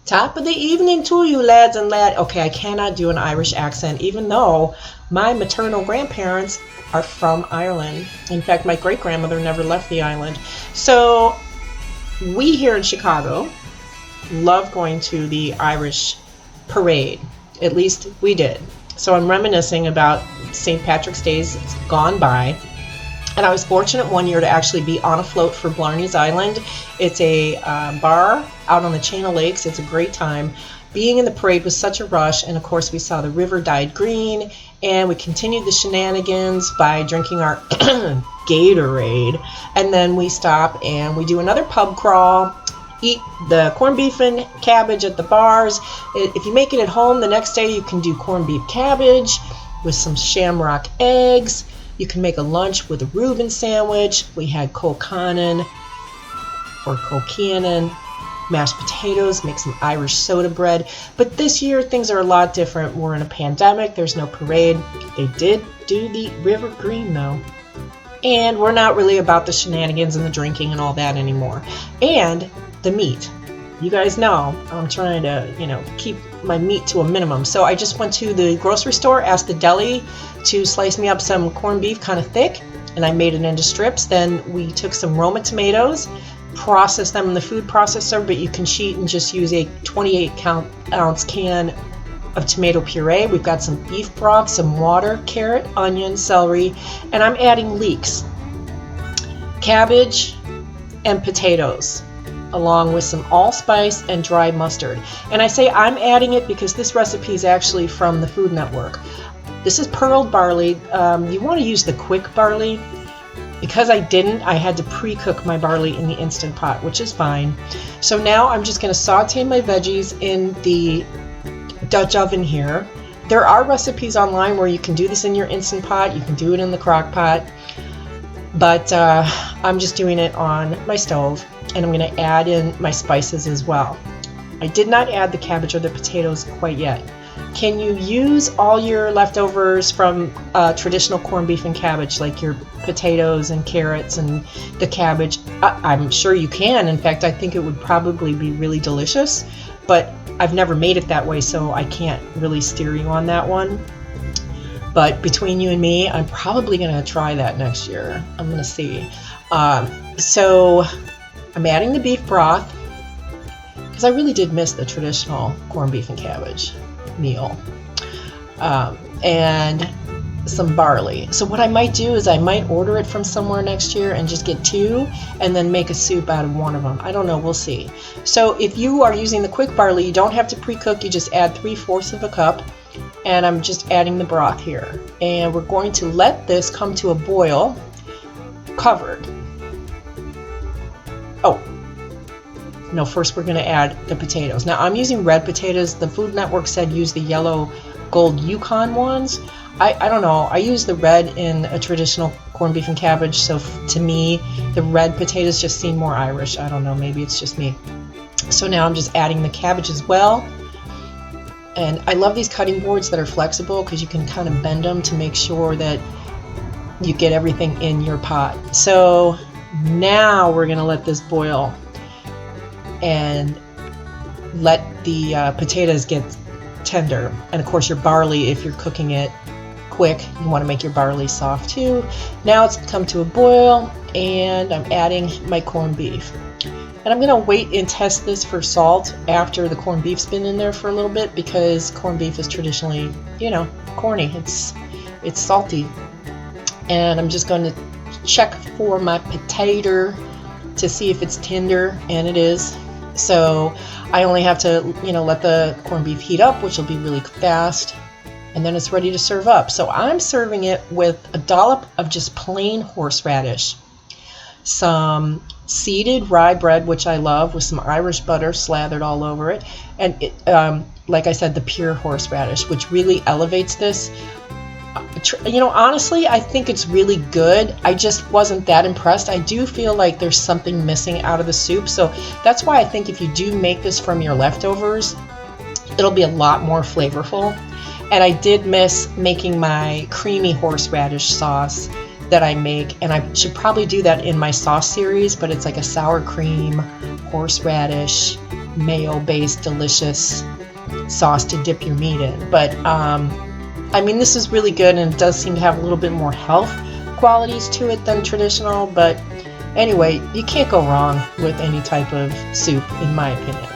Top of the evening to you, lads and lad. Okay, I cannot do an Irish accent, even though my maternal grandparents are from Ireland. In fact, my great-grandmother never left the island. So we here in Chicago love going to the Irish parade. At least we did. So I'm reminiscing about St. Patrick's Days gone by. And I was fortunate one year to actually be on a float for Blarney's Island. It's a bar out on the chain of lakes. It's a great time. Being in the parade was such a rush, and of course we saw the river dyed green, and we continued the shenanigans by drinking our Gatorade. And then we stop and we do another pub crawl, eat the corned beef and cabbage at the bars. If you make it at home the next day, you can do corned beef cabbage with some shamrock eggs. You can make a lunch with a Reuben sandwich. We had colcannon or colcannon, mashed potatoes, make some Irish soda bread. But this year things are a lot different. We're in a pandemic. There's no parade. They did do the river green though. And we're not really about the shenanigans and the drinking and all that anymore. And the meat. You guys know I'm trying to, keep my meat to a minimum. So I just went to the grocery store, asked the deli to slice me up some corned beef kind of thick, and I made it into strips. Then we took some Roma tomatoes, processed them in the food processor, but you can cheat and just use a 28-ounce can of tomato puree. We've got some beef broth, some water, carrot, onion, celery, and I'm adding leeks, cabbage, and potatoes, along with some allspice and dry mustard. And I say I'm adding it because this recipe is actually from the Food Network. This is pearled barley. You want to use the quick barley. Because I didn't, I had to pre-cook my barley in the Instant Pot, which is fine. So now I'm just going to saute my veggies in the Dutch oven here. There are recipes online where you can do this in your Instant Pot. You can do it in the crock pot. But I'm just doing it on my stove. And I'm going to add in my spices as well. I did not add the cabbage or the potatoes quite yet. Can you use all your leftovers from traditional corned beef and cabbage, like your potatoes and carrots and the cabbage? I'm sure you can. In fact, I think it would probably be really delicious, but I've never made it that way, so I can't really steer you on that one. But between you and me, I'm probably going to try that next year. I'm going to see. So I'm adding the beef broth because I really did miss the traditional corned beef and cabbage meal, and some barley. So what I might do is I might order it from somewhere next year and just get two and then make a soup out of one of them. I don't know, we'll see. So if you are using the quick barley, you don't have to pre-cook, you just add 3/4 of a cup, and I'm just adding the broth here. And we're going to let this come to a boil covered. Oh, no, first we're going to add the potatoes. Now I'm using red potatoes. The Food Network said use the yellow gold Yukon ones. I don't know. I use the red in a traditional corned beef and cabbage, so to me the red potatoes just seem more Irish. I don't know, maybe it's just me. So now I'm just adding the cabbage as well. And I love these cutting boards that are flexible because you can kind of bend them to make sure that you get everything in your pot. So now we're going to let this boil and let the potatoes get tender. And of course your barley, if you're cooking it quick, you want to make your barley soft too. Now it's come to a boil and I'm adding my corned beef. And I'm going to wait and test this for salt after the corned beef's been in there for a little bit, because corned beef is traditionally, corny. It's salty. And I'm just going to check for my potato to see if it's tender, and it is. So I only have to, let the corned beef heat up, which will be really fast, and then it's ready to serve up. So I'm serving it with a dollop of just plain horseradish, some seeded rye bread, which I love, with some Irish butter slathered all over it, and like I said, the pure horseradish, which really elevates this. Honestly, I think it's really good. I just wasn't that impressed. I do feel like there's something missing out of the soup. So that's why I think if you do make this from your leftovers, it'll be a lot more flavorful. And I did miss making my creamy horseradish sauce that I make. And I should probably do that in my sauce series, but it's like a sour cream, horseradish, mayo-based delicious sauce to dip your meat in. But I mean, this is really good, and it does seem to have a little bit more health qualities to it than traditional. But anyway, you can't go wrong with any type of soup, in my opinion.